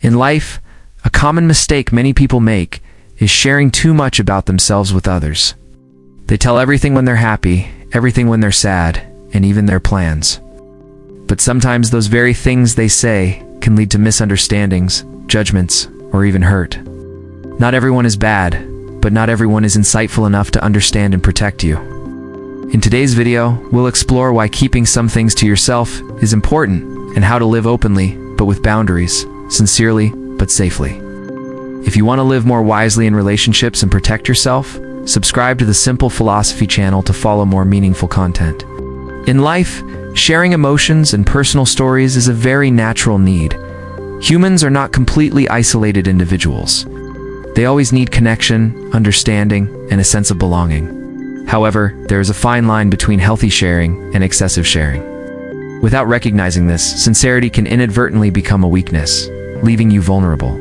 In life, a common mistake many people make is sharing too much about themselves with others. They tell everything when they're happy, everything when they're sad, and even their plans. But sometimes those very things they say can lead to misunderstandings, judgments, or even hurt. Not everyone is bad, but not everyone is insightful enough to understand and protect you. In today's video, we'll explore why keeping some things to yourself is important and how to live openly, but with boundaries, sincerely, but safely. If you want to live more wisely in relationships and protect yourself, subscribe to the Simple Philosophy channel to follow more meaningful content. In life, sharing emotions and personal stories is a very natural need. Humans are not completely isolated individuals. They always need connection, understanding, and a sense of belonging. However, there is a fine line between healthy sharing and excessive sharing. Without recognizing this, sincerity can inadvertently become a weakness, leaving you vulnerable.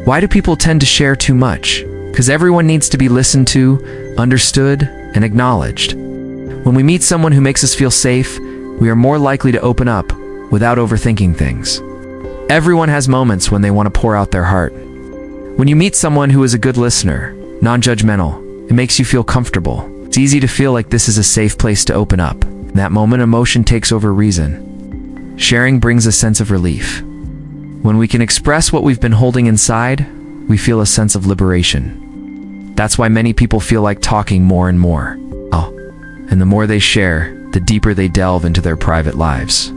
Why do people tend to share too much? Because everyone needs to be listened to, understood, and acknowledged. When we meet someone who makes us feel safe, we are more likely to open up without overthinking things. Everyone has moments when they want to pour out their heart. When you meet someone who is a good listener, non-judgmental, it makes you feel comfortable. It's easy to feel like this is a safe place to open up. In that moment, emotion takes over reason. Sharing brings a sense of relief. When we can express what we've been holding inside, we feel a sense of liberation. That's why many people feel like talking more and more. And the more they share, the deeper they delve into their private lives.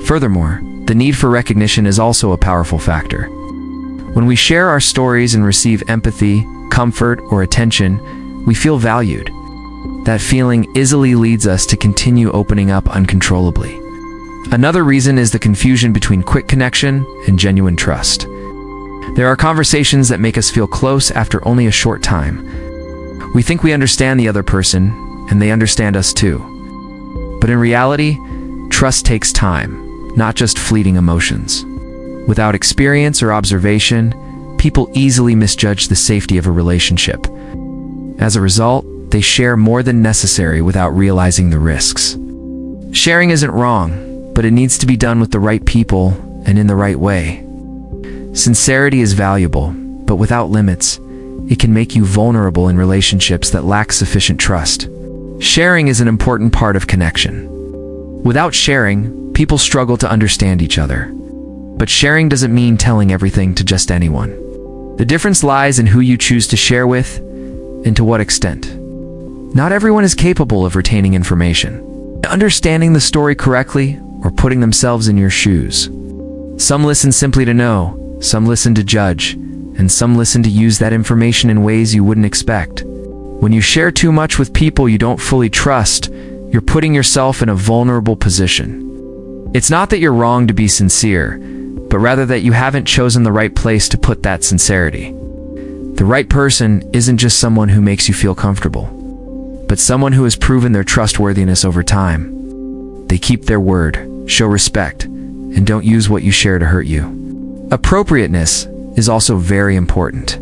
Furthermore, the need for recognition is also a powerful factor. When we share our stories and receive empathy, comfort, or attention, we feel valued. That feeling easily leads us to continue opening up uncontrollably. Another reason is the confusion between quick connection and genuine trust. There are conversations that make us feel close after only a short time. We think we understand the other person, and they understand us too. But in reality, trust takes time, not just fleeting emotions. Without experience or observation, people easily misjudge the safety of a relationship. As a result, they share more than necessary without realizing the risks. Sharing isn't wrong, but it needs to be done with the right people and in the right way. Sincerity is valuable, but without limits, it can make you vulnerable in relationships that lack sufficient trust. Sharing is an important part of connection. Without sharing, people struggle to understand each other. But sharing doesn't mean telling everything to just anyone. The difference lies in who you choose to share with and to what extent. Not everyone is capable of retaining information, understanding the story correctly, or putting themselves in your shoes. Some listen simply to know, some listen to judge, and some listen to use that information in ways you wouldn't expect. When you share too much with people you don't fully trust, you're putting yourself in a vulnerable position. It's not that you're wrong to be sincere, but rather that you haven't chosen the right place to put that sincerity. The right person isn't just someone who makes you feel comfortable, but someone who has proven their trustworthiness over time. They keep their word, show respect, and don't use what you share to hurt you. Appropriateness is also very important.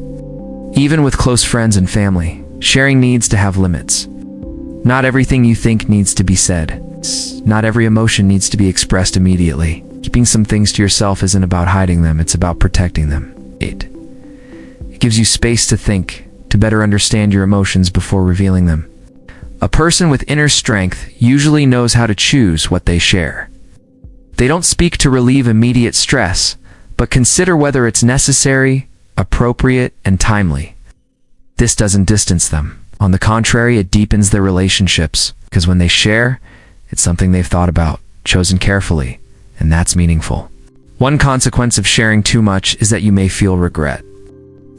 Even with close friends and family, sharing needs to have limits. Not everything you think needs to be said. Not every emotion needs to be expressed immediately. Keeping some things to yourself isn't about hiding them, it's about protecting them. It gives you space to think, to better understand your emotions before revealing them. A person with inner strength usually knows how to choose what they share. They don't speak to relieve immediate stress, but consider whether it's necessary, appropriate, and timely. This doesn't distance them. On the contrary, it deepens their relationships, because when they share, it's something they've thought about, chosen carefully, and that's meaningful. One consequence of sharing too much is that you may feel regret.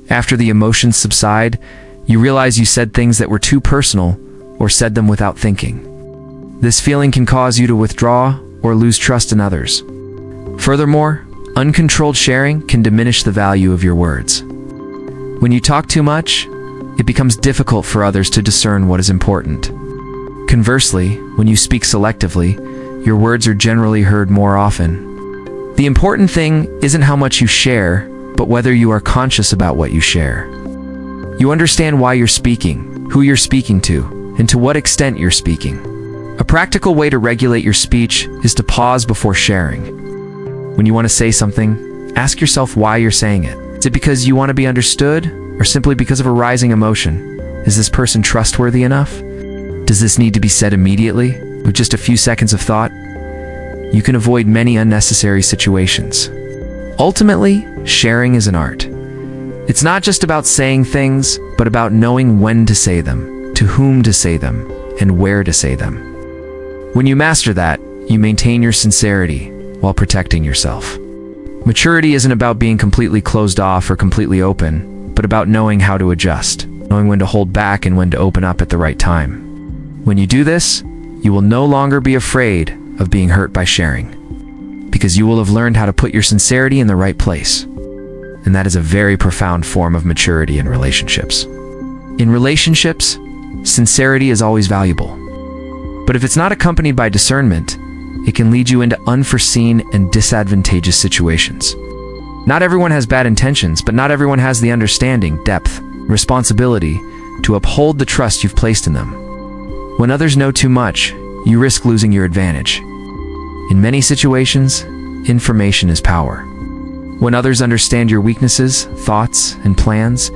After the emotions subside, you realize you said things that were too personal or said them without thinking. This feeling can cause you to withdraw or lose trust in others. Furthermore, uncontrolled sharing can diminish the value of your words. When you talk too much, it becomes difficult for others to discern what is important. Conversely, when you speak selectively, your words are generally heard more often. The important thing isn't how much you share, but whether you are conscious about what you share. You understand why you're speaking, who you're speaking to, and to what extent you're speaking. A practical way to regulate your speech is to pause before sharing. When you want to say something, Ask yourself why you're saying it. Is it because you want to be understood, or simply because of a rising emotion? Is this person trustworthy enough? Does this need to be said immediately, with just a few seconds of thought? You can avoid many unnecessary situations. Ultimately, sharing is an art. It's not just about saying things, but about knowing when to say them, to whom to say them, and where to say them. When you master that, you maintain your sincerity while protecting yourself. Maturity isn't about being completely closed off or completely open, but about knowing how to adjust, knowing when to hold back and when to open up at the right time. When you do this, you will no longer be afraid of being hurt by sharing, because you will have learned how to put your sincerity in the right place. And that is a very profound form of maturity in relationships. In relationships, sincerity is always valuable. But if it's not accompanied by discernment, it can lead you into unforeseen and disadvantageous situations. Not everyone has bad intentions, but not everyone has the understanding, depth, responsibility to uphold the trust you've placed in them. When others know too much, you risk losing your advantage. In many situations, information is power. When others understand your weaknesses, thoughts, and plans,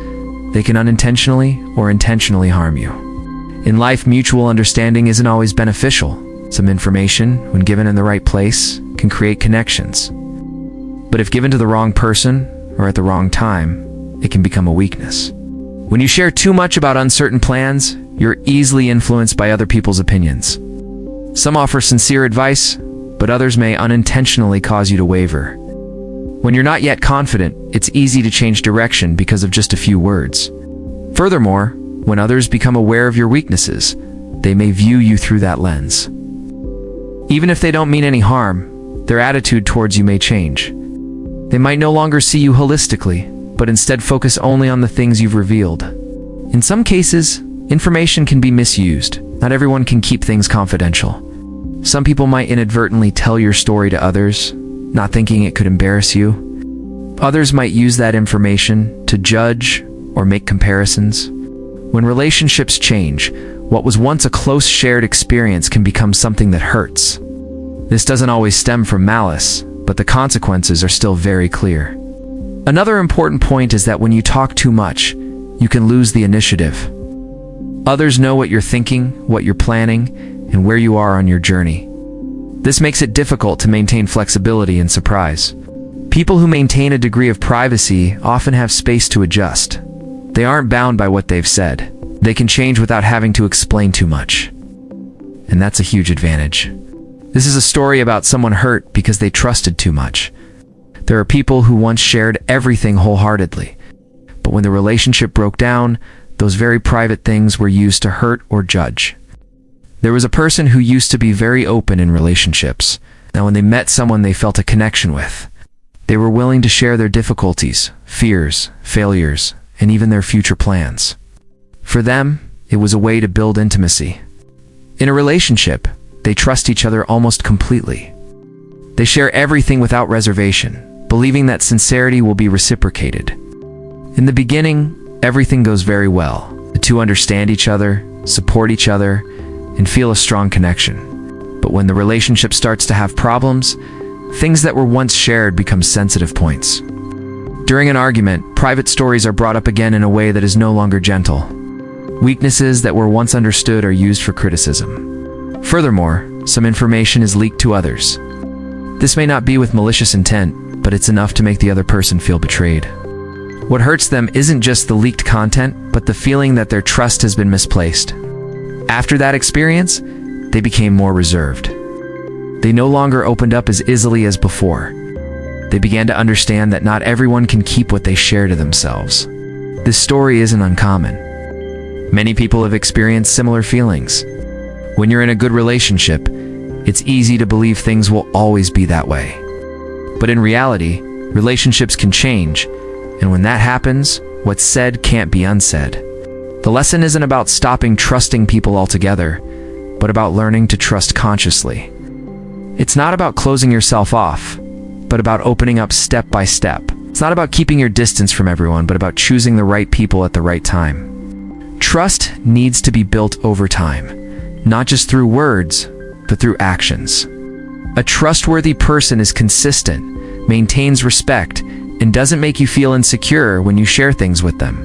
they can unintentionally or intentionally harm you. In life, mutual understanding isn't always beneficial. Some information, when given in the right place, can create connections. But if given to the wrong person or at the wrong time, it can become a weakness. When you share too much about uncertain plans, you're easily influenced by other people's opinions. Some offer sincere advice, but others may unintentionally cause you to waver. When you're not yet confident, it's easy to change direction because of just a few words. Furthermore, when others become aware of your weaknesses, they may view you through that lens. Even if they don't mean any harm, their attitude towards you may change. They might no longer see you holistically, but instead focus only on the things you've revealed. In some cases, information can be misused. Not everyone can keep things confidential. Some people might inadvertently tell your story to others, not thinking it could embarrass you. Others might use that information to judge or make comparisons. When relationships change, what was once a close shared experience can become something that hurts. This doesn't always stem from malice, but the consequences are still very clear. Another important point is that when you talk too much, you can lose the initiative. Others know what you're thinking, what you're planning, and where you are on your journey. This makes it difficult to maintain flexibility and surprise. People who maintain a degree of privacy often have space to adjust. They aren't bound by what they've said. They can change without having to explain too much. And that's a huge advantage. This is a story about someone hurt because they trusted too much. There are people who once shared everything wholeheartedly, but when the relationship broke down, those very private things were used to hurt or judge. There was a person who used to be very open in relationships. Now, when they met someone they felt a connection with, they were willing to share their difficulties, fears, failures, and even their future plans. For them, it was a way to build intimacy. In a relationship, they trust each other almost completely. They share everything without reservation, believing that sincerity will be reciprocated. In the beginning, everything goes very well. The two understand each other, support each other, and feel a strong connection. But when the relationship starts to have problems, things that were once shared become sensitive points. During an argument, private stories are brought up again in a way that is no longer gentle. Weaknesses that were once understood are used for criticism. Furthermore, some information is leaked to others. This may not be with malicious intent, but it's enough to make the other person feel betrayed. What hurts them isn't just the leaked content, but the feeling that their trust has been misplaced. After that experience, they became more reserved. They no longer opened up as easily as before. They began to understand that not everyone can keep what they share to themselves. This story isn't uncommon. Many people have experienced similar feelings. When you're in a good relationship, it's easy to believe things will always be that way. But in reality, relationships can change, and when that happens, what's said can't be unsaid. The lesson isn't about stopping trusting people altogether, but about learning to trust consciously. It's not about closing yourself off, but about opening up step by step. It's not about keeping your distance from everyone, but about choosing the right people at the right time. Trust needs to be built over time, not just through words, but through actions. A trustworthy person is consistent, maintains respect, and doesn't make you feel insecure when you share things with them.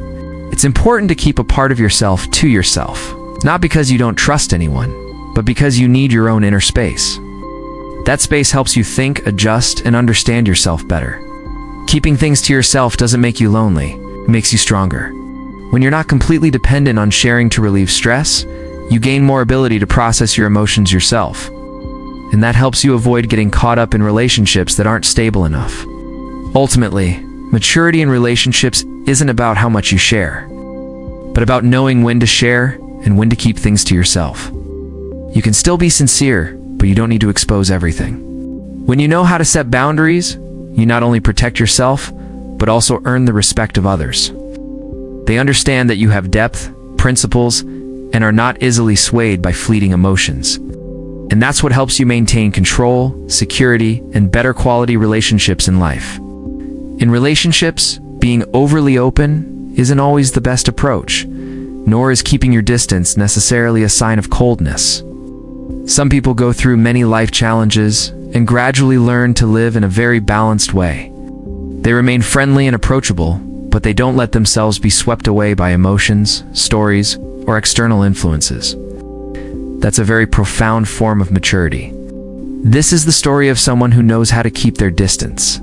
It's important to keep a part of yourself to yourself, not because you don't trust anyone, but because you need your own inner space. That space helps you think, adjust, and understand yourself better. Keeping things to yourself doesn't make you lonely, it makes you stronger. When you're not completely dependent on sharing to relieve stress, you gain more ability to process your emotions yourself. And that helps you avoid getting caught up in relationships that aren't stable enough. Ultimately, maturity in relationships isn't about how much you share, but about knowing when to share and when to keep things to yourself. You can still be sincere, but you don't need to expose everything. When you know how to set boundaries, you not only protect yourself, but also earn the respect of others. They understand that you have depth, principles, and are not easily swayed by fleeting emotions. And that's what helps you maintain control, security, and better quality relationships in life. In relationships, being overly open isn't always the best approach, nor is keeping your distance necessarily a sign of coldness. Some people go through many life challenges and gradually learn to live in a very balanced way. They remain friendly and approachable, but they don't let themselves be swept away by emotions, stories, or external influences. That's a very profound form of maturity. This is the story of someone who knows how to keep their distance.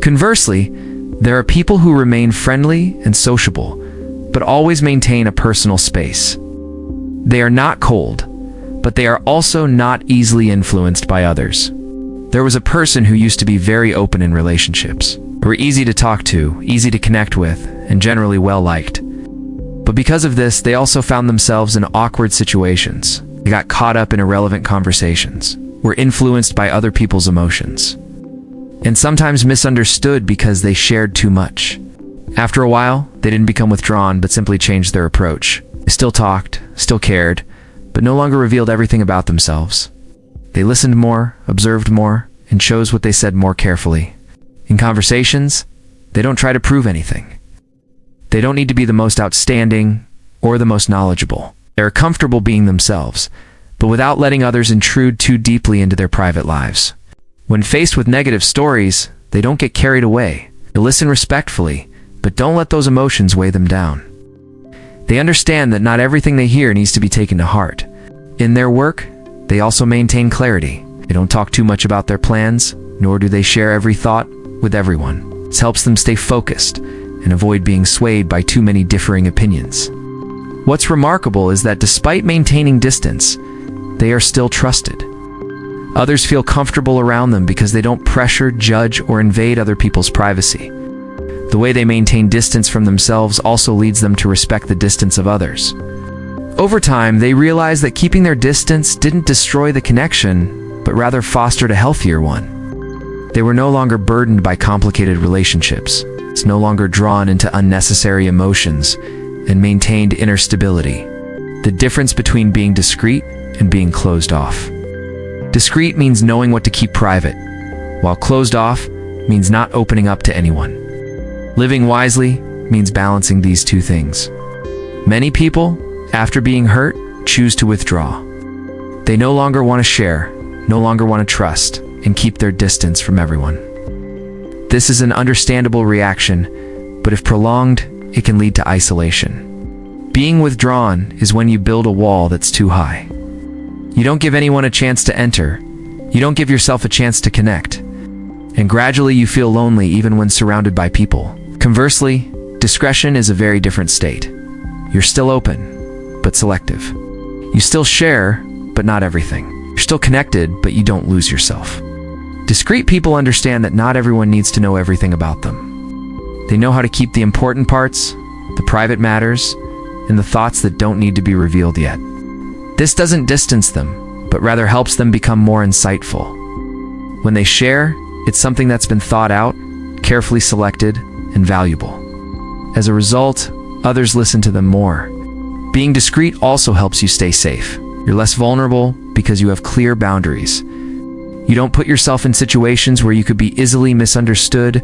Conversely, there are people who remain friendly and sociable, but always maintain a personal space. They are not cold, but they are also not easily influenced by others. There was a person who used to be very open in relationships. They were easy to talk to, easy to connect with, and generally well-liked. But because of this, they also found themselves in awkward situations. They got caught up in irrelevant conversations, were influenced by other people's emotions, and sometimes misunderstood because they shared too much. After a while, they didn't become withdrawn, but simply changed their approach. They still talked, still cared, but no longer revealed everything about themselves. They listened more, observed more, and chose what they said more carefully. In conversations, they don't try to prove anything. They don't need to be the most outstanding or the most knowledgeable. They are comfortable being themselves, but without letting others intrude too deeply into their private lives. When faced with negative stories, they don't get carried away. They listen respectfully, but don't let those emotions weigh them down. They understand that not everything they hear needs to be taken to heart. In their work, they also maintain clarity. They don't talk too much about their plans, nor do they share every thought with everyone. This helps them stay focused and avoid being swayed by too many differing opinions. What's remarkable is that despite maintaining distance, they are still trusted. Others feel comfortable around them because they don't pressure, judge, or invade other people's privacy. The way they maintain distance from themselves also leads them to respect the distance of others. Over time, they realize that keeping their distance didn't destroy the connection, but rather fostered a healthier one. They were no longer burdened by complicated relationships, no longer drawn into unnecessary emotions, and maintained inner stability. The difference between being discreet and being closed off. Discreet means knowing what to keep private, while closed off means not opening up to anyone. Living wisely means balancing these two things. Many people, after being hurt, choose to withdraw. They no longer want to share, no longer want to trust, and keep their distance from everyone. This is an understandable reaction, but if prolonged, it can lead to isolation. Being withdrawn is when you build a wall that's too high. You don't give anyone a chance to enter. You don't give yourself a chance to connect. And gradually you feel lonely even when surrounded by people. Conversely, discretion is a very different state. You're still open, but selective. You still share, but not everything. You're still connected, but you don't lose yourself. Discreet people understand that not everyone needs to know everything about them. They know how to keep the important parts, the private matters, and the thoughts that don't need to be revealed yet. This doesn't distance them, but rather helps them become more insightful. When they share, it's something that's been thought out, carefully selected, and valuable. As a result, others listen to them more. Being discreet also helps you stay safe. You're less vulnerable because you have clear boundaries. You don't put yourself in situations where you could be easily misunderstood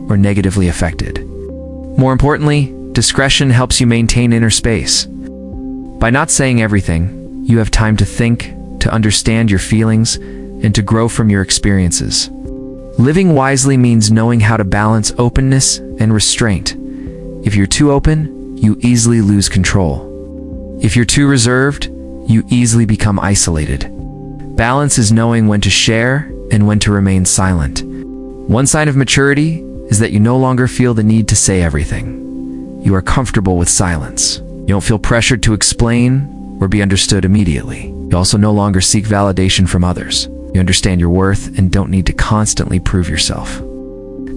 or negatively affected. More importantly, discretion helps you maintain inner space. By not saying everything, you have time to think, to understand your feelings, and to grow from your experiences. Living wisely means knowing how to balance openness and restraint. If you're too open, you easily lose control. If you're too reserved, you easily become isolated. Balance is knowing when to share and when to remain silent. One sign of maturity is that you no longer feel the need to say everything. You are comfortable with silence. You don't feel pressured to explain or be understood immediately. You also no longer seek validation from others. You understand your worth and don't need to constantly prove yourself.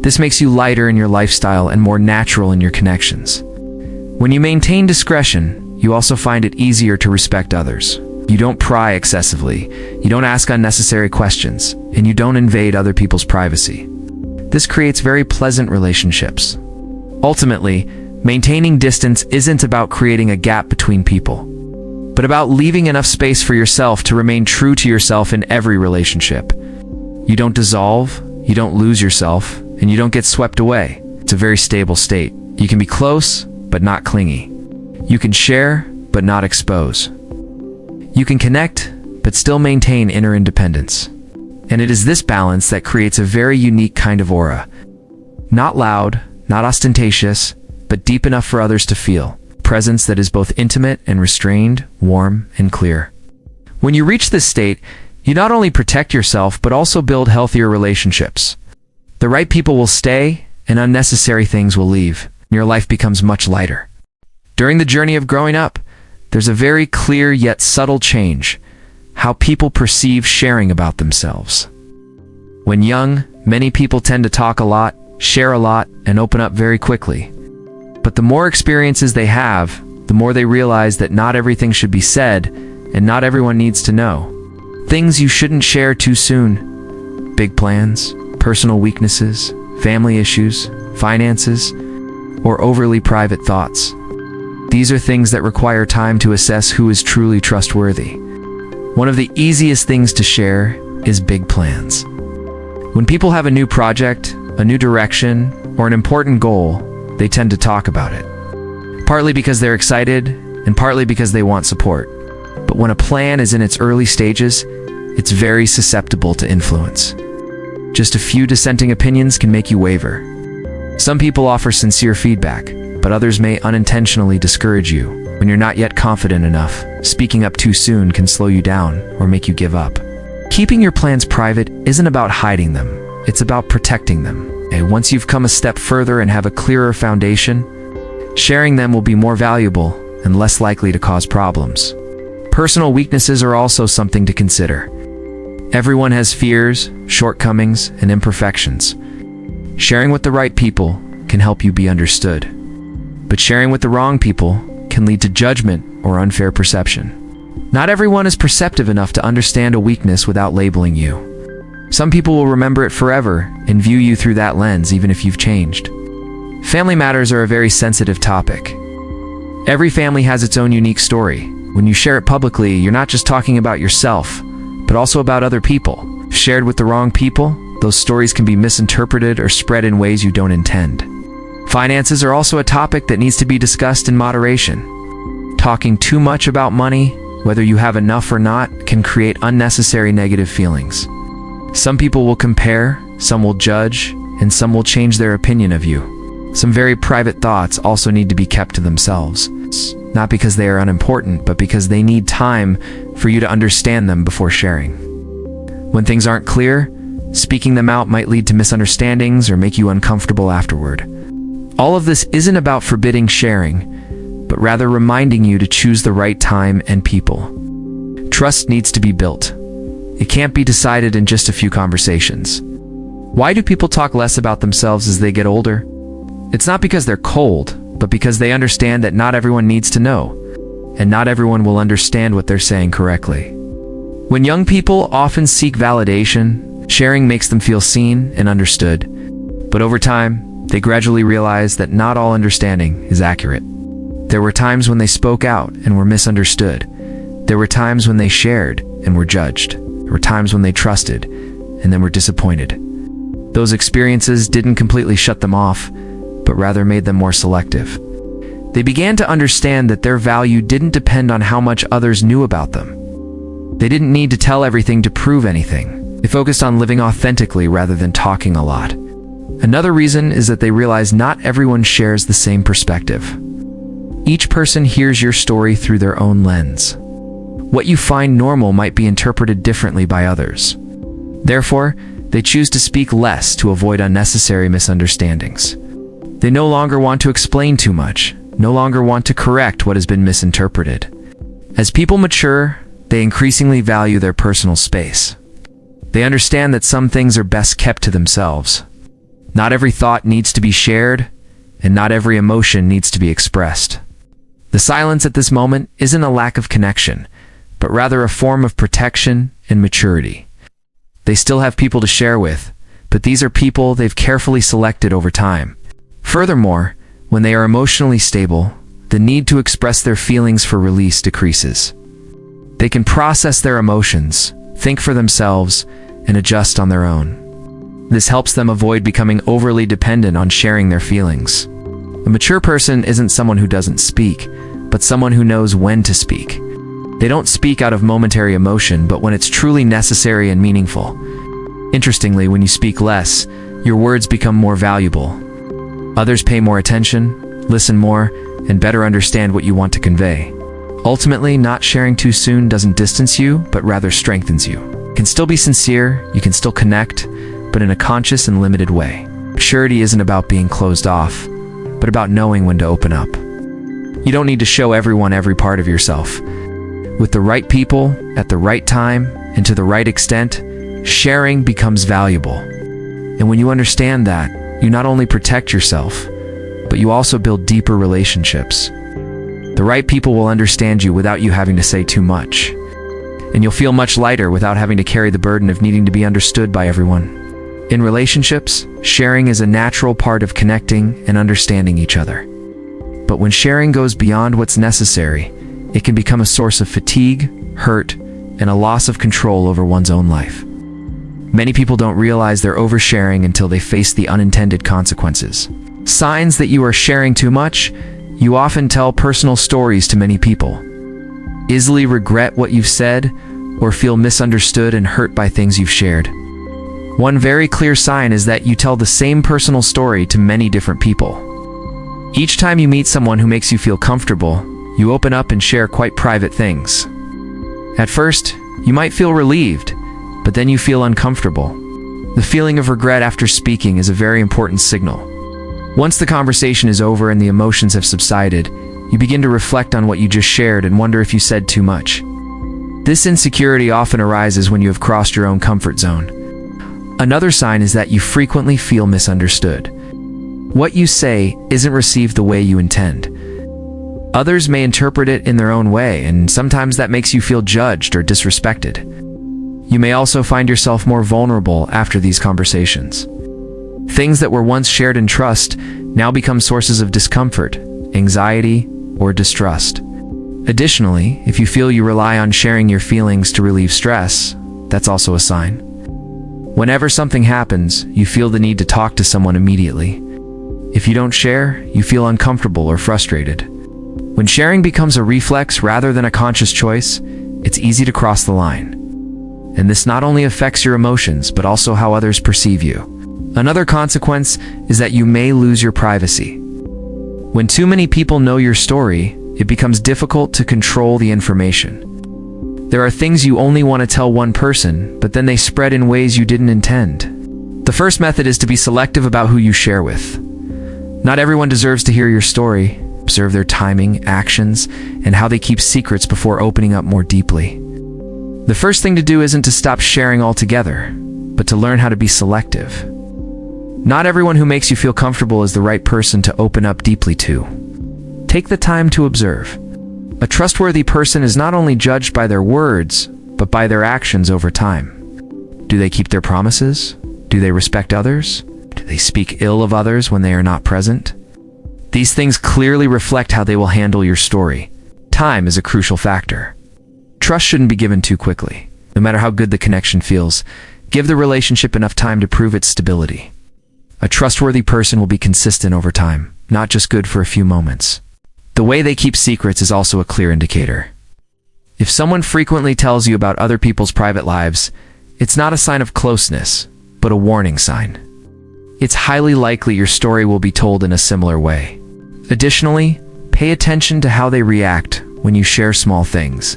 This makes you lighter in your lifestyle and more natural in your connections. When you maintain discretion, you also find it easier to respect others. You don't pry excessively, you don't ask unnecessary questions, and you don't invade other people's privacy. This creates very pleasant relationships. Ultimately, maintaining distance isn't about creating a gap between people, but about leaving enough space for yourself to remain true to yourself in every relationship. You don't dissolve, you don't lose yourself, and you don't get swept away. It's a very stable state. You can be close, but not clingy. You can share, but not expose. You can connect, but still maintain inner independence. And it is this balance that creates a very unique kind of aura. Not loud, not ostentatious, but deep enough for others to feel. Presence that is both intimate and restrained, warm and clear. When you reach this state, you not only protect yourself, but also build healthier relationships. The right people will stay, and unnecessary things will leave. Your life becomes much lighter. During the journey of growing up, there's a very clear yet subtle change: how people perceive sharing about themselves. When young, many people tend to talk a lot, share a lot, and open up very quickly. But the more experiences they have, the more they realize that not everything should be said, and not everyone needs to know. Things you shouldn't share too soon. Big plans, personal weaknesses, family issues, finances, or overly private thoughts. These are things that require time to assess who is truly trustworthy. One of the easiest things to share is big plans. When people have a new project, a new direction, or an important goal, they tend to talk about it. Partly because they're excited, and partly because they want support. But when a plan is in its early stages, it's very susceptible to influence. Just a few dissenting opinions can make you waver. Some people offer sincere feedback, but others may unintentionally discourage you. When you're not yet confident enough, speaking up too soon can slow you down or make you give up. Keeping your plans private isn't about hiding them, it's about protecting them. And once you've come a step further and have a clearer foundation, sharing them will be more valuable and less likely to cause problems. Personal weaknesses are also something to consider. Everyone has fears, shortcomings, and imperfections. Sharing with the right people can help you be understood. But sharing with the wrong people can lead to judgment or unfair perception. Not everyone is perceptive enough to understand a weakness without labeling you. Some people will remember it forever and view you through that lens even if you've changed. Family matters are a very sensitive topic. Every family has its own unique story. When you share it publicly, you're not just talking about yourself, but also about other people. If shared with the wrong people, those stories can be misinterpreted or spread in ways you don't intend. Finances are also a topic that needs to be discussed in moderation. Talking too much about money, whether you have enough or not, can create unnecessary negative feelings. Some people will compare, some will judge, and some will change their opinion of you. Some very private thoughts also need to be kept to themselves. Not because they are unimportant, but because they need time for you to understand them before sharing. When things aren't clear, speaking them out might lead to misunderstandings or make you uncomfortable afterward. All of this isn't about forbidding sharing, but rather reminding you to choose the right time and people. Trust needs to be built. It can't be decided in just a few conversations. Why do people talk less about themselves as they get older? It's not because they're cold, but because they understand that not everyone needs to know, and not everyone will understand what they're saying correctly. When young people often seek validation, sharing makes them feel seen and understood. But over time, they gradually realize that not all understanding is accurate. There were times when they spoke out and were misunderstood. There were times when they shared and were judged. There were times when they trusted and then were disappointed. Those experiences didn't completely shut them off, but rather made them more selective. They began to understand that their value didn't depend on how much others knew about them. They didn't need to tell everything to prove anything. They focused on living authentically rather than talking a lot. Another reason is that they realize not everyone shares the same perspective. Each person hears your story through their own lens. What you find normal might be interpreted differently by others. Therefore, they choose to speak less to avoid unnecessary misunderstandings. They no longer want to explain too much, no longer want to correct what has been misinterpreted. As people mature, they increasingly value their personal space. They understand that some things are best kept to themselves. Not every thought needs to be shared, and not every emotion needs to be expressed. The silence at this moment isn't a lack of connection, but rather a form of protection and maturity. They still have people to share with, but these are people they've carefully selected over time. Furthermore, when they are emotionally stable, the need to express their feelings for release decreases. They can process their emotions, think for themselves, and adjust on their own. This helps them avoid becoming overly dependent on sharing their feelings. A mature person isn't someone who doesn't speak, but someone who knows when to speak. They don't speak out of momentary emotion, but when it's truly necessary and meaningful. Interestingly, when you speak less, your words become more valuable. Others pay more attention, listen more, and better understand what you want to convey. Ultimately, not sharing too soon doesn't distance you, but rather strengthens you. You can still be sincere, you can still connect, but in a conscious and limited way. Maturity isn't about being closed off, but about knowing when to open up. You don't need to show everyone every part of yourself. With the right people, at the right time, and to the right extent, sharing becomes valuable. And when you understand that, you not only protect yourself, but you also build deeper relationships. The right people will understand you without you having to say too much. And you'll feel much lighter without having to carry the burden of needing to be understood by everyone. In relationships, sharing is a natural part of connecting and understanding each other. But when sharing goes beyond what's necessary, it can become a source of fatigue, hurt, and a loss of control over one's own life. Many people don't realize they're oversharing until they face the unintended consequences. Signs that you are sharing too much: you often tell personal stories to many people, easily regret what you've said, or feel misunderstood and hurt by things you've shared. One very clear sign is that you tell the same personal story to many different people. Each time you meet someone who makes you feel comfortable, you open up and share quite private things. At first, you might feel relieved, but then you feel uncomfortable. The feeling of regret after speaking is a very important signal. Once the conversation is over and the emotions have subsided, you begin to reflect on what you just shared and wonder if you said too much. This insecurity often arises when you have crossed your own comfort zone. Another sign is that you frequently feel misunderstood. What you say isn't received the way you intend. Others may interpret it in their own way, and sometimes that makes you feel judged or disrespected. You may also find yourself more vulnerable after these conversations. Things that were once shared in trust now become sources of discomfort, anxiety, or distrust. Additionally, if you feel you rely on sharing your feelings to relieve stress, that's also a sign. Whenever something happens, you feel the need to talk to someone immediately. If you don't share, you feel uncomfortable or frustrated. When sharing becomes a reflex rather than a conscious choice, it's easy to cross the line. And this not only affects your emotions, but also how others perceive you. Another consequence is that you may lose your privacy. When too many people know your story, it becomes difficult to control the information. There are things you only want to tell one person, but then they spread in ways you didn't intend. The first method is to be selective about who you share with. Not everyone deserves to hear your story. Observe their timing, actions, and how they keep secrets before opening up more deeply. The first thing to do isn't to stop sharing altogether, but to learn how to be selective. Not everyone who makes you feel comfortable is the right person to open up deeply to. Take the time to observe. A trustworthy person is not only judged by their words, but by their actions over time. Do they keep their promises? Do they respect others? Do they speak ill of others when they are not present? These things clearly reflect how they will handle your story. Time is a crucial factor. Trust shouldn't be given too quickly. No matter how good the connection feels, give the relationship enough time to prove its stability. A trustworthy person will be consistent over time, not just good for a few moments. The way they keep secrets is also a clear indicator. If someone frequently tells you about other people's private lives, It's not a sign of closeness, but a warning sign. It's highly likely your story will be told in a similar way. Additionally, pay attention to how they react when you share small things.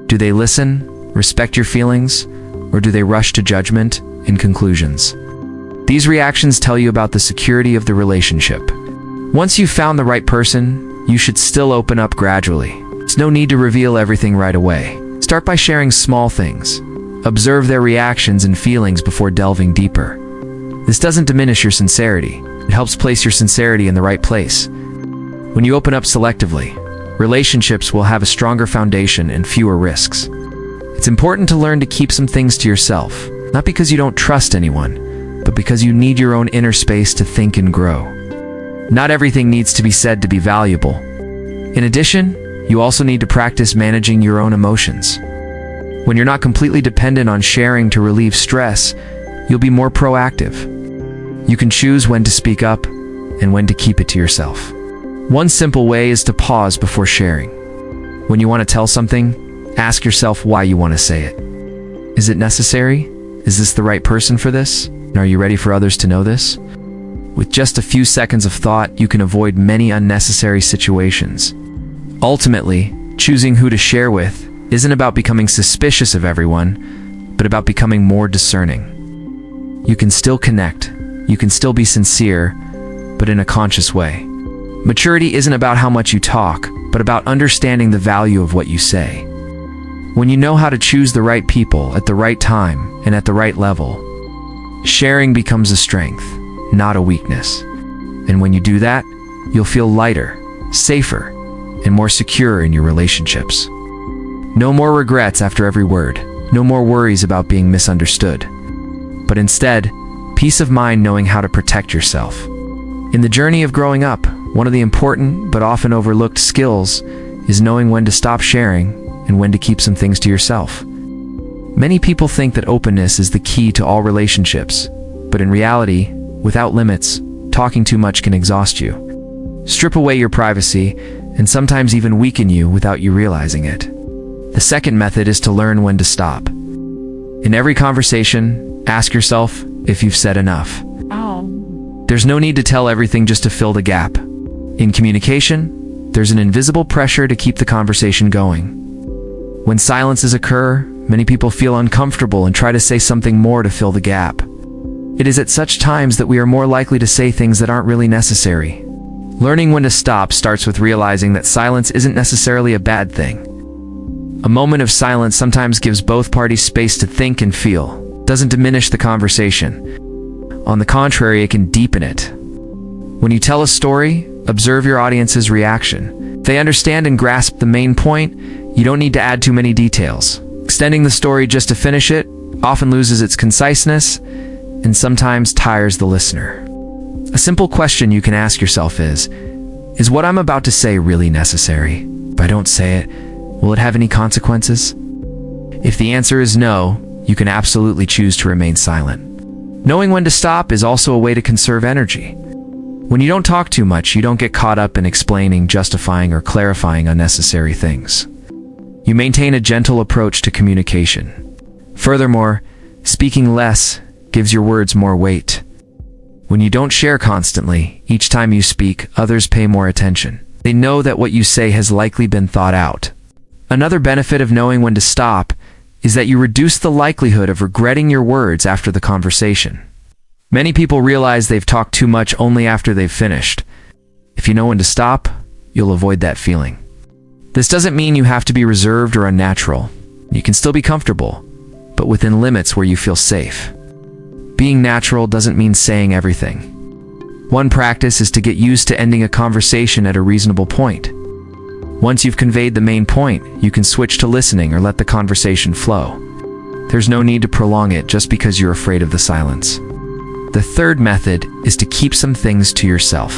Do they listen, respect your feelings, or do they rush to judgment and conclusions? These reactions tell you about the security of the relationship. Once you've found the right person, you should still open up gradually. There's no need to reveal everything right away. Start by sharing small things. Observe their reactions and feelings before delving deeper. This doesn't diminish your sincerity. It helps place your sincerity in the right place. When you open up selectively, relationships will have a stronger foundation and fewer risks. It's important to learn to keep some things to yourself, not because you don't trust anyone, but because you need your own inner space to think and grow. Not everything needs to be said to be valuable. In addition, you also need to practice managing your own emotions. When you're not completely dependent on sharing to relieve stress, you'll be more proactive. You can choose when to speak up and when to keep it to yourself. One simple way is to pause before sharing. When you want to tell something, ask yourself why you want to say it. Is it necessary? Is this the right person for this? And are you ready for others to know this? With just a few seconds of thought, you can avoid many unnecessary situations. Ultimately, choosing who to share with isn't about becoming suspicious of everyone, but about becoming more discerning. You can still connect. You can still be sincere, but in a conscious way. Maturity isn't about how much you talk, but about understanding the value of what you say. When you know how to choose the right people at the right time and at the right level, sharing becomes a strength, not a weakness. And when you do that, you'll feel lighter, safer, and more secure in your relationships. No more regrets after every word. No more worries about being misunderstood. But instead, peace of mind knowing how to protect yourself. In the journey of growing up, one of the important but often overlooked skills is knowing when to stop sharing and when to keep some things to yourself. Many people think that openness is the key to all relationships, but in reality, without limits, talking too much can exhaust you. Strip away your privacy and sometimes even weaken you without you realizing it. The second method is to learn when to stop. In every conversation, ask yourself if you've said enough. There's no need to tell everything just to fill the gap. In communication, there's an invisible pressure to keep the conversation going. When silences occur, many people feel uncomfortable and try to say something more to fill the gap. It is at such times that we are more likely to say things that aren't really necessary. Learning when to stop starts with realizing that silence isn't necessarily a bad thing. A moment of silence sometimes gives both parties space to think and feel. It doesn't diminish the conversation. On the contrary, it can deepen it. When you tell a story, observe your audience's reaction. If they understand and grasp the main point, you don't need to add too many details. Extending the story just to finish it often loses its conciseness and sometimes tires the listener. A simple question you can ask yourself is what I'm about to say really necessary? If I don't say it, will it have any consequences? If the answer is no, you can absolutely choose to remain silent. Knowing when to stop is also a way to conserve energy. When you don't talk too much, you don't get caught up in explaining, justifying, or clarifying unnecessary things. You maintain a gentle approach to communication. Furthermore, speaking less gives your words more weight. When you don't share constantly, each time you speak, others pay more attention. They know that what you say has likely been thought out. Another benefit of knowing when to stop is that you reduce the likelihood of regretting your words after the conversation. Many people realize they've talked too much only after they've finished. If you know when to stop, you'll avoid that feeling. This doesn't mean you have to be reserved or unnatural. You can still be comfortable, but within limits where you feel safe. Being natural doesn't mean saying everything. One practice is to get used to ending a conversation at a reasonable point. Once you've conveyed the main point, you can switch to listening or let the conversation flow. There's no need to prolong it just because you're afraid of the silence. The third method is to keep some things to yourself.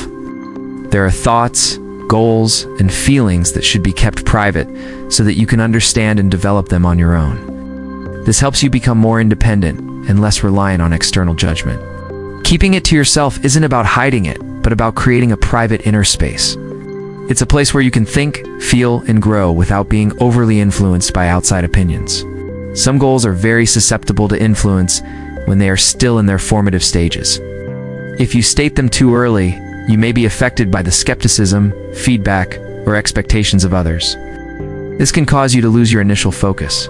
There are thoughts, goals, and feelings that should be kept private so that you can understand and develop them on your own. This helps you become more independent and less reliant on external judgment. Keeping it to yourself isn't about hiding it, but about creating a private inner space. It's a place where you can think, feel, and grow without being overly influenced by outside opinions. Some goals are very susceptible to influence when they are still in their formative stages. If you state them too early, you may be affected by the skepticism, feedback, or expectations of others. This can cause you to lose your initial focus.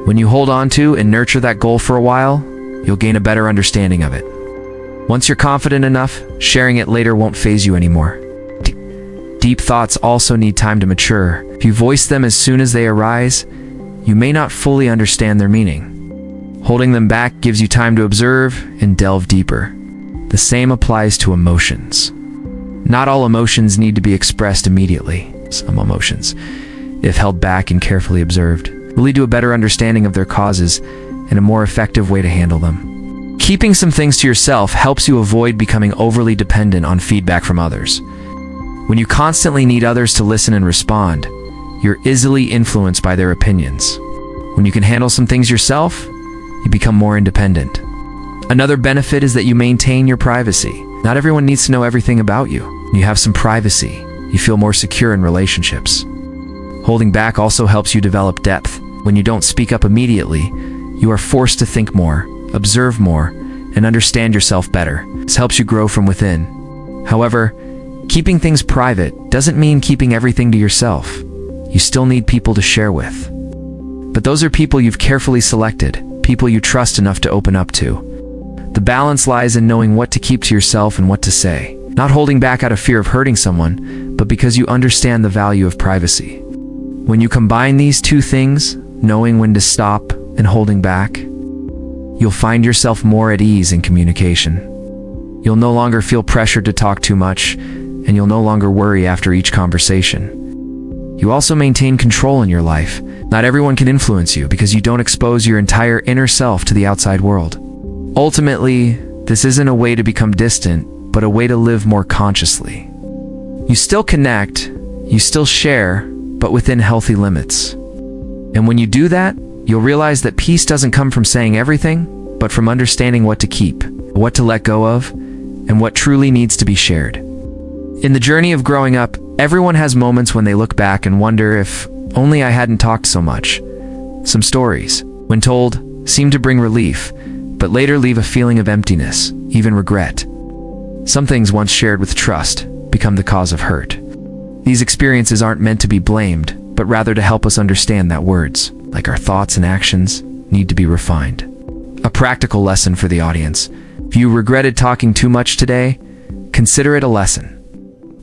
When you hold on to and nurture that goal for a while, you'll gain a better understanding of it. Once you're confident enough, sharing it later won't faze you anymore. Deep thoughts also need time to mature. If you voice them as soon as they arise, you may not fully understand their meaning. Holding them back gives you time to observe and delve deeper. The same applies to emotions. Not all emotions need to be expressed immediately. Some emotions, if held back and carefully observed, will lead to a better understanding of their causes and a more effective way to handle them. Keeping some things to yourself helps you avoid becoming overly dependent on feedback from others. When you constantly need others to listen and respond, you're easily influenced by their opinions. When you can handle some things yourself, you become more independent. Another benefit is that you maintain your privacy. Not everyone needs to know everything about you. When you have some privacy, you feel more secure in relationships. Holding back also helps you develop depth. When you don't speak up immediately, you are forced to think more, observe more, and understand yourself better. This helps you grow from within. However, keeping things private doesn't mean keeping everything to yourself. You still need people to share with. But those are people you've carefully selected, people you trust enough to open up to. The balance lies in knowing what to keep to yourself and what to say. Not holding back out of fear of hurting someone, but because you understand the value of privacy. When you combine these two things, knowing when to stop and holding back, you'll find yourself more at ease in communication. You'll no longer feel pressured to talk too much, and you'll no longer worry after each conversation. You also maintain control in your life. Not everyone can influence you because you don't expose your entire inner self to the outside world. Ultimately, this isn't a way to become distant, but a way to live more consciously. You still connect, you still share, but within healthy limits. And when you do that, you'll realize that peace doesn't come from saying everything, but from understanding what to keep, what to let go of, and what truly needs to be shared. In the journey of growing up, everyone has moments when they look back and wonder if only I hadn't talked so much. Some stories, when told, seem to bring relief, but later leave a feeling of emptiness, even regret. Some things once shared with trust become the cause of hurt. These experiences aren't meant to be blamed, but rather to help us understand that words, like our thoughts and actions, need to be refined. A practical lesson for the audience. If you regretted talking too much today, consider it a lesson.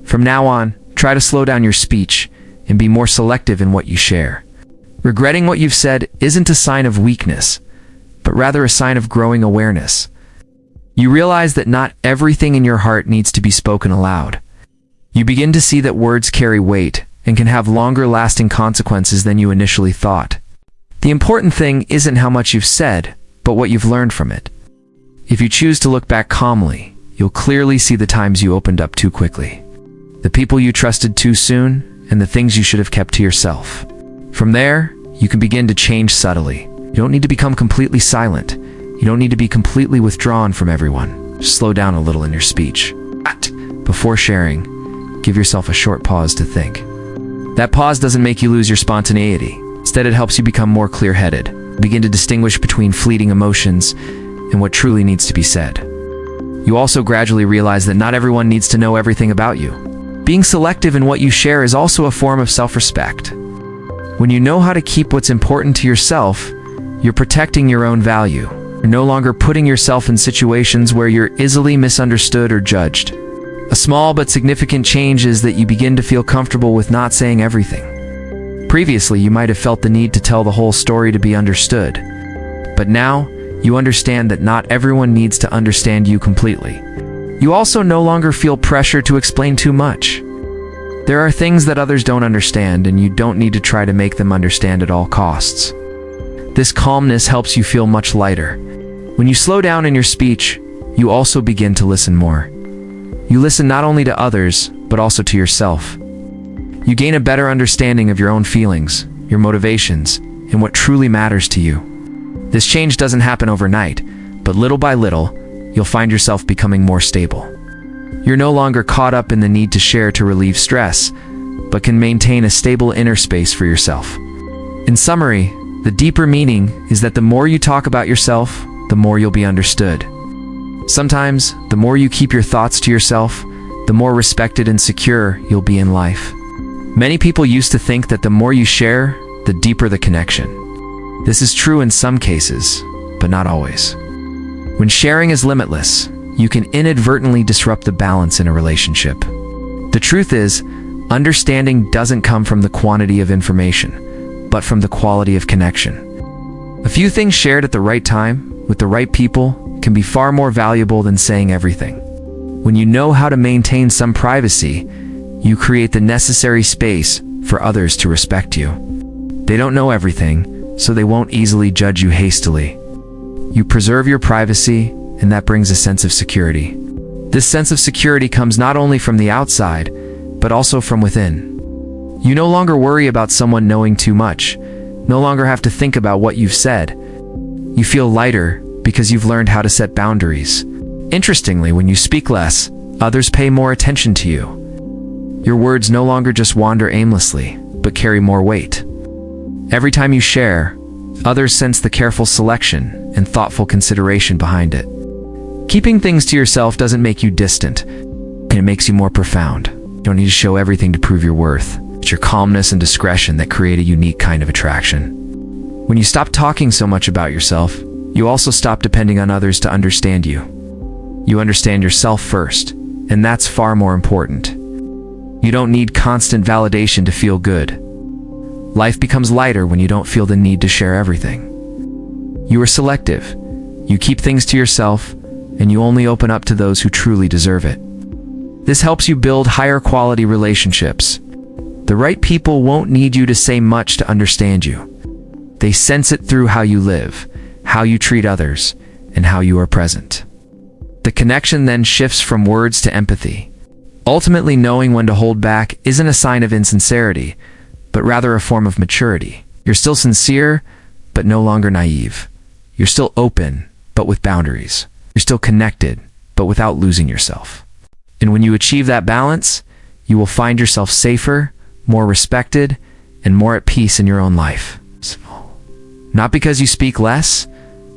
From now on, try to slow down your speech and be more selective in what you share. Regretting what you've said isn't a sign of weakness, but rather a sign of growing awareness. You realize that not everything in your heart needs to be spoken aloud. You begin to see that words carry weight and can have longer-lasting consequences than you initially thought. The important thing isn't how much you've said, but what you've learned from it. If you choose to look back calmly, you'll clearly see the times you opened up too quickly, the people you trusted too soon, and the things you should have kept to yourself. From there, you can begin to change subtly. You don't need to become completely silent. You don't need to be completely withdrawn from everyone. Just slow down a little in your speech. Before sharing, give yourself a short pause to think. That pause doesn't make you lose your spontaneity. Instead, it helps you become more clear-headed. Begin to distinguish between fleeting emotions and what truly needs to be said. You also gradually realize that not everyone needs to know everything about you. Being selective in what you share is also a form of self-respect. When you know how to keep what's important to yourself, you're protecting your own value. You're no longer putting yourself in situations where you're easily misunderstood or judged. A small but significant change is that you begin to feel comfortable with not saying everything. Previously, you might have felt the need to tell the whole story to be understood. But now, you understand that not everyone needs to understand you completely. You also no longer feel pressure to explain too much. There are things that others don't understand, and you don't need to try to make them understand at all costs. This calmness helps you feel much lighter. When you slow down in your speech, you also begin to listen more. You listen not only to others, but also to yourself. You gain a better understanding of your own feelings, your motivations, and what truly matters to you. This change doesn't happen overnight, but little by little, you'll find yourself becoming more stable. You're no longer caught up in the need to share to relieve stress, but can maintain a stable inner space for yourself. In summary, The deeper meaning is that the more you talk about yourself, the more you'll be understood. Sometimes, the more you keep your thoughts to yourself, the more respected and secure you'll be in life. Many people used to think that the more you share, the deeper the connection. This is true in some cases, but not always. When sharing is limitless, you can inadvertently disrupt the balance in a relationship. The truth is, understanding doesn't come from the quantity of information, but from the quality of connection. A few things shared at the right time, with the right people, can be far more valuable than saying everything. When you know how to maintain some privacy, you create the necessary space for others to respect you. They don't know everything, so they won't easily judge you hastily. You preserve your privacy, and that brings a sense of security. This sense of security comes not only from the outside, but also from within. You no longer worry about someone knowing too much, no longer have to think about what you've said. You feel lighter because you've learned how to set boundaries. Interestingly, when you speak less, others pay more attention to you. Your words no longer just wander aimlessly, but carry more weight. Every time you share, others sense the careful selection and thoughtful consideration behind it. Keeping things to yourself doesn't make you distant, and it makes you more profound. You don't need to show everything to prove your worth. It's your calmness and discretion that create a unique kind of attraction. When you stop talking so much about yourself, you also stop depending on others to understand you. You understand yourself first, and that's far more important. You don't need constant validation to feel good. Life becomes lighter when you don't feel the need to share everything. You are selective. You keep things to yourself, and you only open up to those who truly deserve it. This helps you build higher quality relationships. The right people won't need you to say much to understand you. They sense it through how you live, how you treat others, and how you are present. The connection then shifts from words to empathy. Ultimately, knowing when to hold back isn't a sign of insincerity, but rather a form of maturity. You're still sincere, but no longer naive. You're still open, but with boundaries. You're still connected, but without losing yourself. And when you achieve that balance, you will find yourself safer, more respected, and more at peace in your own life. Not because you speak less,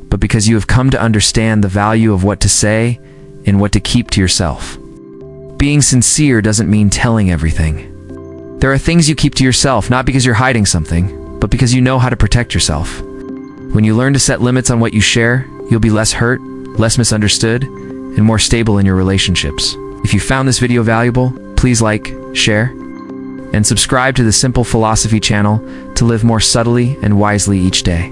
but because you have come to understand the value of what to say and what to keep to yourself. Being sincere doesn't mean telling everything. There are things you keep to yourself, not because you're hiding something, but because you know how to protect yourself. When you learn to set limits on what you share, you'll be less hurt, less misunderstood, and more stable in your relationships. If you found this video valuable, please like, share, and subscribe to the Simple Philosophy channel to live more subtly and wisely each day.